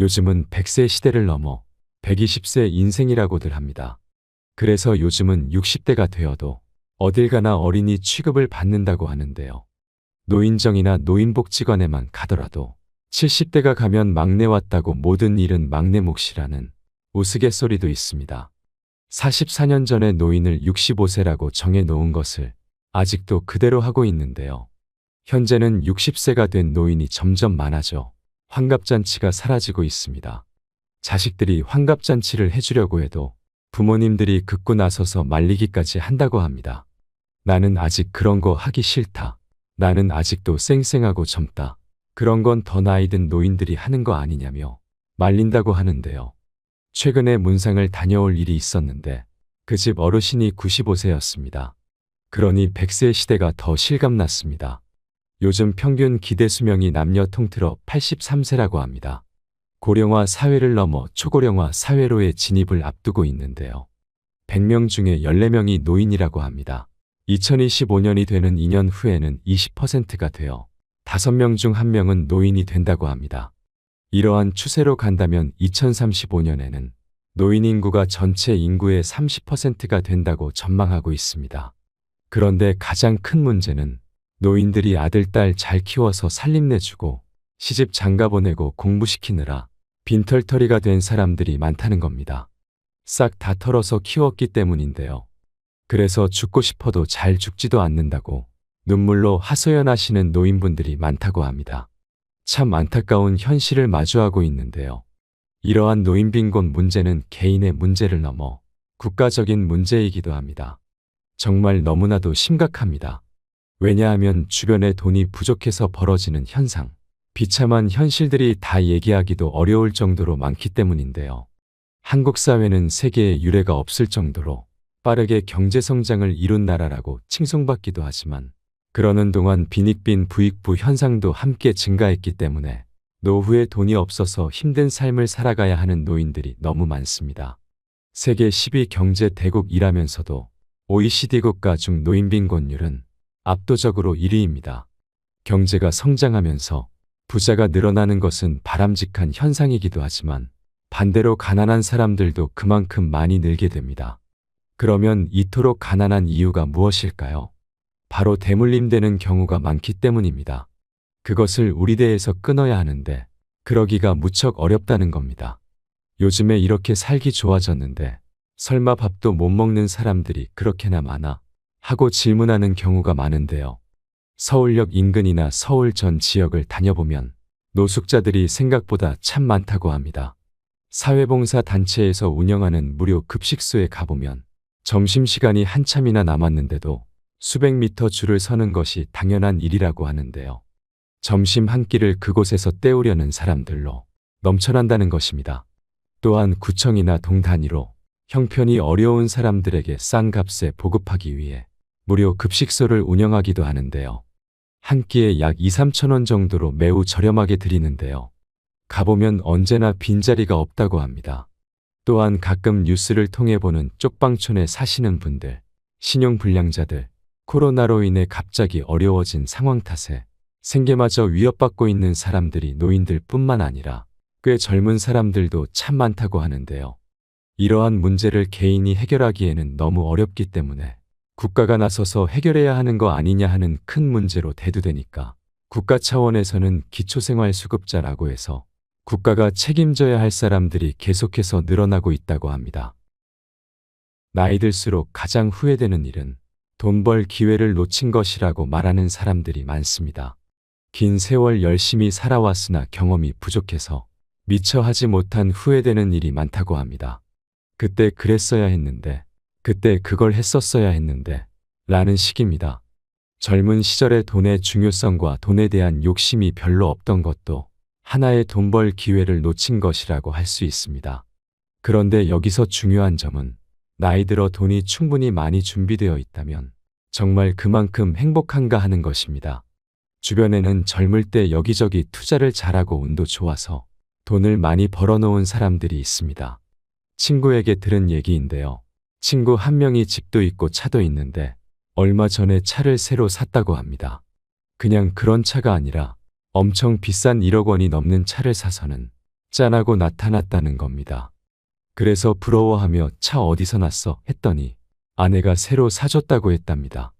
요즘은 100세 시대를 넘어 120세 인생이라고들 합니다. 그래서 요즘은 60대가 되어도 어딜 가나 어린이 취급을 받는다고 하는데요. 노인정이나 노인복지관에만 가더라도 70대가 가면 막내 왔다고 모든 일은 막내 몫이라는 우스갯소리도 있습니다. 44년 전에 노인을 65세라고 정해놓은 것을 아직도 그대로 하고 있는데요. 현재는 60세가 된 노인이 점점 많아져 환갑잔치가 사라지고 있습니다. 자식들이 환갑잔치를 해주려고 해도 부모님들이 극구 나서서 말리기까지 한다고 합니다. 나는 아직 그런 거 하기 싫다. 나는 아직도 쌩쌩하고 젊다. 그런 건 더 나이 든 노인들이 하는 거 아니냐며 말린다고 하는데요. 최근에 문상을 다녀올 일이 있었는데 그 집 어르신이 95세였습니다. 그러니 100세 시대가 더 실감났습니다. 요즘 평균 기대 수명이 남녀 통틀어 83세라고 합니다. 고령화 사회를 넘어 초고령화 사회로의 진입을 앞두고 있는데요. 100명 중에 14명이 노인이라고 합니다. 2025년이 되는 2년 후에는 20%가 되어 5명 중 1명은 노인이 된다고 합니다. 이러한 추세로 간다면 2035년에는 노인 인구가 전체 인구의 30%가 된다고 전망하고 있습니다. 그런데 가장 큰 문제는 노인들이 아들, 딸 잘 키워서 살림내주고 시집 장가 보내고 공부시키느라 빈털터리가 된 사람들이 많다는 겁니다. 싹 다 털어서 키웠기 때문인데요. 그래서 죽고 싶어도 잘 죽지도 않는다고 눈물로 하소연하시는 노인분들이 많다고 합니다. 참 안타까운 현실을 마주하고 있는데요. 이러한 노인 빈곤 문제는 개인의 문제를 넘어 국가적인 문제이기도 합니다. 정말 너무나도 심각합니다. 왜냐하면 주변에 돈이 부족해서 벌어지는 현상, 비참한 현실들이 다 얘기하기도 어려울 정도로 많기 때문인데요. 한국 사회는 세계에 유례가 없을 정도로 빠르게 경제성장을 이룬 나라라고 칭송받기도 하지만 그러는 동안 빈익빈 부익부 현상도 함께 증가했기 때문에 노후에 돈이 없어서 힘든 삶을 살아가야 하는 노인들이 너무 많습니다. 세계 10위 경제 대국이라면서도 OECD 국가 중 노인 빈곤율은 압도적으로 1위입니다. 경제가 성장하면서 부자가 늘어나는 것은 바람직한 현상이기도 하지만 반대로 가난한 사람들도 그만큼 많이 늘게 됩니다. 그러면 이토록 가난한 이유가 무엇일까요? 바로 대물림되는 경우가 많기 때문입니다. 그것을 우리 대에서 끊어야 하는데 그러기가 무척 어렵다는 겁니다. 요즘에 이렇게 살기 좋아졌는데 설마 밥도 못 먹는 사람들이 그렇게나 많아? 하고 질문하는 경우가 많은데요. 서울역 인근이나 서울 전 지역을 다녀보면 노숙자들이 생각보다 참 많다고 합니다. 사회봉사 단체에서 운영하는 무료 급식소에 가보면 점심시간이 한참이나 남았는데도 수백 미터 줄을 서는 것이 당연한 일이라고 하는데요. 점심 한 끼를 그곳에서 때우려는 사람들로 넘쳐난다는 것입니다. 또한 구청이나 동 단위로 형편이 어려운 사람들에게 싼 값에 보급하기 위해 무료 급식소를 운영하기도 하는데요. 한 끼에 약 2, 3천 원 정도로 매우 저렴하게 드리는데요. 가보면 언제나 빈자리가 없다고 합니다. 또한 가끔 뉴스를 통해 보는 쪽방촌에 사시는 분들, 신용불량자들, 코로나로 인해 갑자기 어려워진 상황 탓에 생계마저 위협받고 있는 사람들이 노인들 뿐만 아니라 꽤 젊은 사람들도 참 많다고 하는데요. 이러한 문제를 개인이 해결하기에는 너무 어렵기 때문에 국가가 나서서 해결해야 하는 거 아니냐 하는 큰 문제로 대두되니까 국가 차원에서는 기초생활수급자라고 해서 국가가 책임져야 할 사람들이 계속해서 늘어나고 있다고 합니다. 나이 들수록 가장 후회되는 일은 돈 벌 기회를 놓친 것이라고 말하는 사람들이 많습니다. 긴 세월 열심히 살아왔으나 경험이 부족해서 미처 하지 못한 후회되는 일이 많다고 합니다. 그때 그랬어야 했는데, 그때 그걸 했었어야 했는데 라는 식입니다. 젊은 시절에 돈의 중요성과 돈에 대한 욕심이 별로 없던 것도 하나의 돈 벌 기회를 놓친 것이라고 할 수 있습니다. 그런데 여기서 중요한 점은 나이 들어 돈이 충분히 많이 준비되어 있다면 정말 그만큼 행복한가 하는 것입니다. 주변에는 젊을 때 여기저기 투자를 잘하고 운도 좋아서 돈을 많이 벌어놓은 사람들이 있습니다. 친구에게 들은 얘기인데요. 친구 한 명이 집도 있고 차도 있는데 얼마 전에 차를 새로 샀다고 합니다. 그냥 그런 차가 아니라 엄청 비싼 1억 원이 넘는 차를 사서는 짠하고 나타났다는 겁니다. 그래서 부러워하며 차 어디서 났어? 했더니 아내가 새로 사줬다고 했답니다.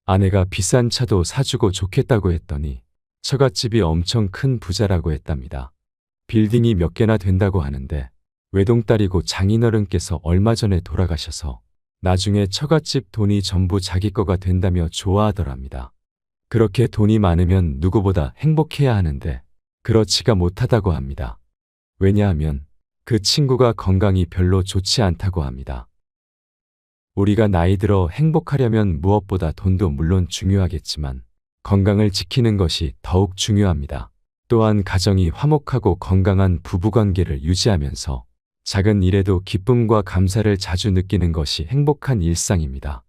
아내가 비싼 차도 사주고 좋겠다고 했더니 처갓집이 엄청 큰 부자라고 했답니다. 빌딩이 몇 개나 된다고 하는데 외동딸이고 장인어른께서 얼마 전에 돌아가셔서 나중에 처갓집 돈이 전부 자기 거가 된다며 좋아하더랍니다. 그렇게 돈이 많으면 누구보다 행복해야 하는데 그렇지가 못하다고 합니다. 왜냐하면 그 친구가 건강이 별로 좋지 않다고 합니다. 우리가 나이 들어 행복하려면 무엇보다 돈도 물론 중요하겠지만 건강을 지키는 것이 더욱 중요합니다. 또한 가정이 화목하고 건강한 부부관계를 유지하면서 작은 일에도 기쁨과 감사를 자주 느끼는 것이 행복한 일상입니다.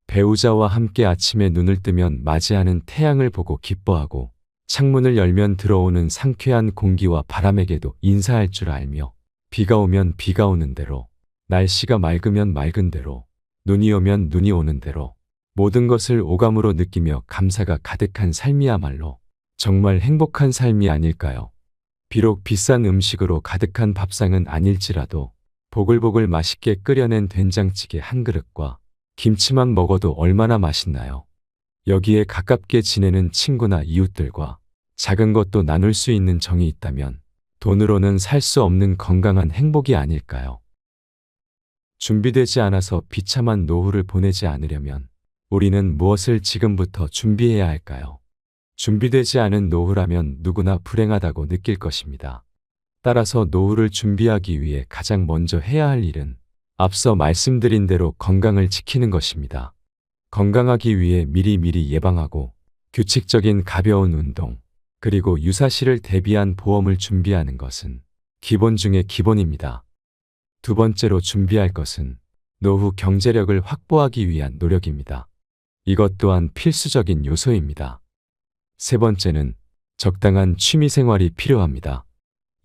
배우자와 함께 아침에 눈을 뜨면 맞이하는 태양을 보고 기뻐하고 창문을 열면 들어오는 상쾌한 공기와 바람에게도 인사할 줄 알며 비가 오면 비가 오는 대로, 날씨가 맑으면 맑은 대로, 눈이 오면 눈이 오는 대로 모든 것을 오감으로 느끼며 감사가 가득한 삶이야말로 정말 행복한 삶이 아닐까요? 비록 비싼 음식으로 가득한 밥상은 아닐지라도 보글보글 맛있게 끓여낸 된장찌개 한 그릇과 김치만 먹어도 얼마나 맛있나요? 여기에 가깝게 지내는 친구나 이웃들과 작은 것도 나눌 수 있는 정이 있다면 돈으로는 살 수 없는 건강한 행복이 아닐까요? 준비되지 않아서 비참한 노후를 보내지 않으려면 우리는 무엇을 지금부터 준비해야 할까요? 준비되지 않은 노후라면 누구나 불행하다고 느낄 것입니다. 따라서 노후를 준비하기 위해 가장 먼저 해야 할 일은 앞서 말씀드린 대로 건강을 지키는 것입니다. 건강하기 위해 미리미리 예방하고 규칙적인 가벼운 운동, 그리고 유사시를 대비한 보험을 준비하는 것은 기본 중의 기본입니다. 두 번째로 준비할 것은 노후 경제력을 확보하기 위한 노력입니다. 이것 또한 필수적인 요소입니다. 세 번째는 적당한 취미 생활이 필요합니다.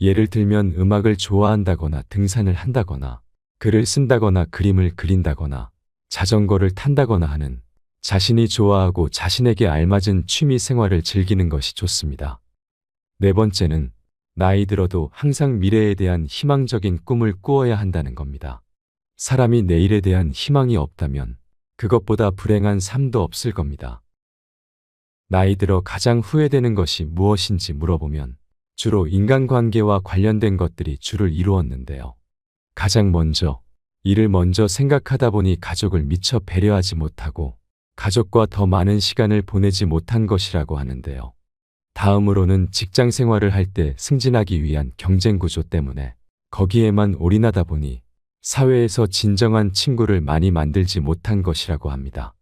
예를 들면 음악을 좋아한다거나 등산을 한다거나 글을 쓴다거나 그림을 그린다거나 자전거를 탄다거나 하는 자신이 좋아하고 자신에게 알맞은 취미 생활을 즐기는 것이 좋습니다. 네 번째는 나이 들어도 항상 미래에 대한 희망적인 꿈을 꾸어야 한다는 겁니다. 사람이 내일에 대한 희망이 없다면 그것보다 불행한 삶도 없을 겁니다. 나이 들어 가장 후회되는 것이 무엇인지 물어보면 주로 인간관계와 관련된 것들이 주를 이루었는데요. 가장 먼저 일을 먼저 생각하다 보니 가족을 미처 배려하지 못하고 가족과 더 많은 시간을 보내지 못한 것이라고 하는데요. 다음으로는 직장 생활을 할 때 승진하기 위한 경쟁 구조 때문에 거기에만 올인하다 보니 사회에서 진정한 친구를 많이 만들지 못한 것이라고 합니다.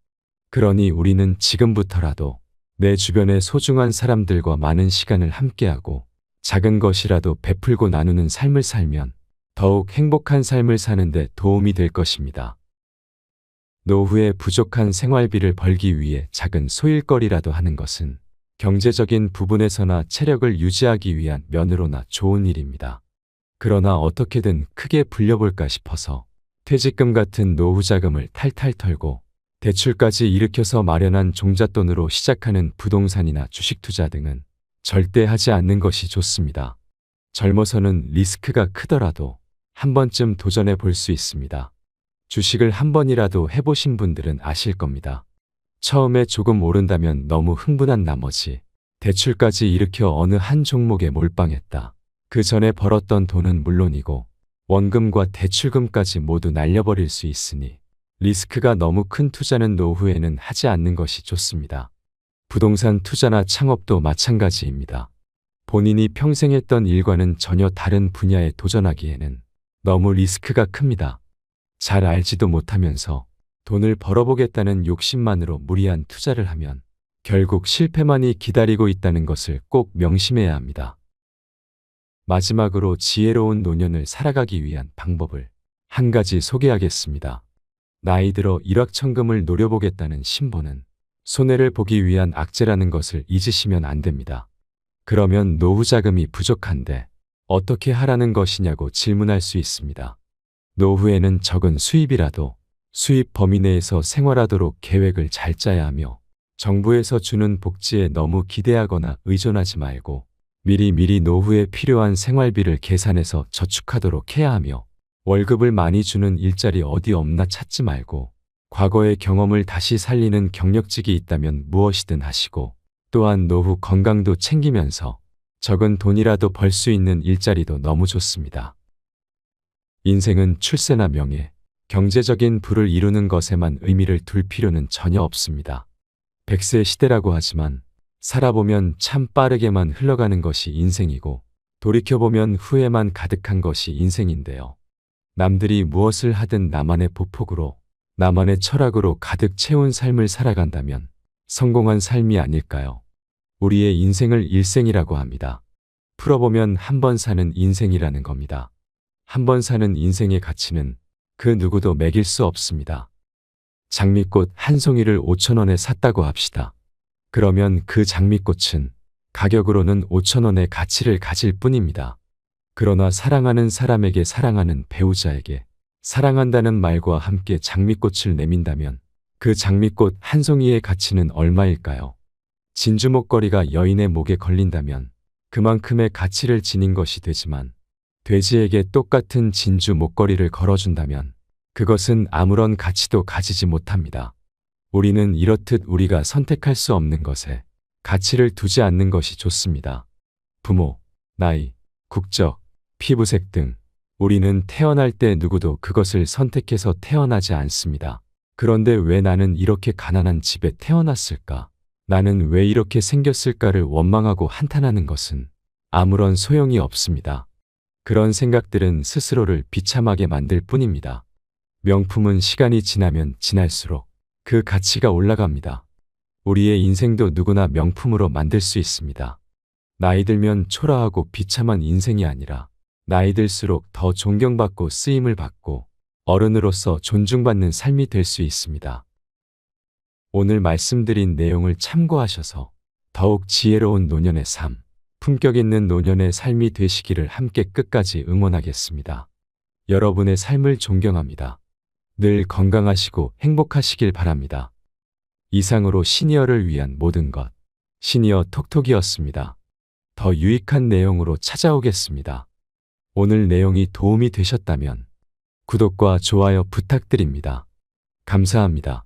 그러니 우리는 지금부터라도 내 주변의 소중한 사람들과 많은 시간을 함께하고 작은 것이라도 베풀고 나누는 삶을 살면 더욱 행복한 삶을 사는 데 도움이 될 것입니다. 노후에 부족한 생활비를 벌기 위해 작은 소일거리라도 하는 것은 경제적인 부분에서나 체력을 유지하기 위한 면으로나 좋은 일입니다. 그러나 어떻게든 크게 불려볼까 싶어서 퇴직금 같은 노후 자금을 탈탈 털고 대출까지 일으켜서 마련한 종잣돈으로 시작하는 부동산이나 주식 투자 등은 절대 하지 않는 것이 좋습니다. 젊어서는 리스크가 크더라도 한 번쯤 도전해 볼 수 있습니다. 주식을 한 번이라도 해보신 분들은 아실 겁니다. 처음에 조금 오른다면 너무 흥분한 나머지 대출까지 일으켜 어느 한 종목에 몰빵했다. 그 전에 벌었던 돈은 물론이고 원금과 대출금까지 모두 날려버릴 수 있으니 리스크가 너무 큰 투자는 노후에는 하지 않는 것이 좋습니다. 부동산 투자나 창업도 마찬가지입니다. 본인이 평생 했던 일과는 전혀 다른 분야에 도전하기에는 너무 리스크가 큽니다. 잘 알지도 못하면서 돈을 벌어보겠다는 욕심만으로 무리한 투자를 하면 결국 실패만이 기다리고 있다는 것을 꼭 명심해야 합니다. 마지막으로 지혜로운 노년을 살아가기 위한 방법을 한 가지 소개하겠습니다. 나이 들어 일확천금을 노려보겠다는 신보는 손해를 보기 위한 악재라는 것을 잊으시면 안 됩니다. 그러면 노후 자금이 부족한데 어떻게 하라는 것이냐고 질문할 수 있습니다. 노후에는 적은 수입이라도 수입 범위 내에서 생활하도록 계획을 잘 짜야 하며 정부에서 주는 복지에 너무 기대하거나 의존하지 말고 미리미리 노후에 필요한 생활비를 계산해서 저축하도록 해야 하며 월급을 많이 주는 일자리 어디 없나 찾지 말고 과거의 경험을 다시 살리는 경력직이 있다면 무엇이든 하시고 또한 노후 건강도 챙기면서 적은 돈이라도 벌 수 있는 일자리도 너무 좋습니다. 인생은 출세나 명예, 경제적인 부를 이루는 것에만 의미를 둘 필요는 전혀 없습니다. 100세 시대라고 하지만 살아보면 참 빠르게만 흘러가는 것이 인생이고 돌이켜보면 후회만 가득한 것이 인생인데요. 남들이 무엇을 하든 나만의 보폭으로, 나만의 철학으로 가득 채운 삶을 살아간다면 성공한 삶이 아닐까요? 우리의 인생을 일생이라고 합니다. 풀어보면 한 번 사는 인생이라는 겁니다. 한 번 사는 인생의 가치는 그 누구도 매길 수 없습니다. 장미꽃 한 송이를 5,000원에 샀다고 합시다. 그러면 그 장미꽃은 가격으로는 5,000원의 가치를 가질 뿐입니다. 그러나 사랑하는 사람에게, 사랑하는 배우자에게 사랑한다는 말과 함께 장미꽃을 내민다면 그 장미꽃 한 송이의 가치는 얼마일까요? 진주 목걸이가 여인의 목에 걸린다면 그만큼의 가치를 지닌 것이 되지만 돼지에게 똑같은 진주 목걸이를 걸어준다면 그것은 아무런 가치도 가지지 못합니다. 우리는 이렇듯 우리가 선택할 수 없는 것에 가치를 두지 않는 것이 좋습니다. 부모, 나이, 국적, 피부색 등 우리는 태어날 때 누구도 그것을 선택해서 태어나지 않습니다. 그런데 왜 나는 이렇게 가난한 집에 태어났을까? 나는 왜 이렇게 생겼을까를 원망하고 한탄하는 것은 아무런 소용이 없습니다. 그런 생각들은 스스로를 비참하게 만들 뿐입니다. 명품은 시간이 지나면 지날수록 그 가치가 올라갑니다. 우리의 인생도 누구나 명품으로 만들 수 있습니다. 나이 들면 초라하고 비참한 인생이 아니라 나이 들수록 더 존경받고 쓰임을 받고 어른으로서 존중받는 삶이 될 수 있습니다. 오늘 말씀드린 내용을 참고하셔서 더욱 지혜로운 노년의 삶, 품격 있는 노년의 삶이 되시기를 함께 끝까지 응원하겠습니다. 여러분의 삶을 존경합니다. 늘 건강하시고 행복하시길 바랍니다. 이상으로 시니어를 위한 모든 것, 시니어 톡톡이었습니다. 더 유익한 내용으로 찾아오겠습니다. 오늘 내용이 도움이 되셨다면 구독과 좋아요 부탁드립니다. 감사합니다.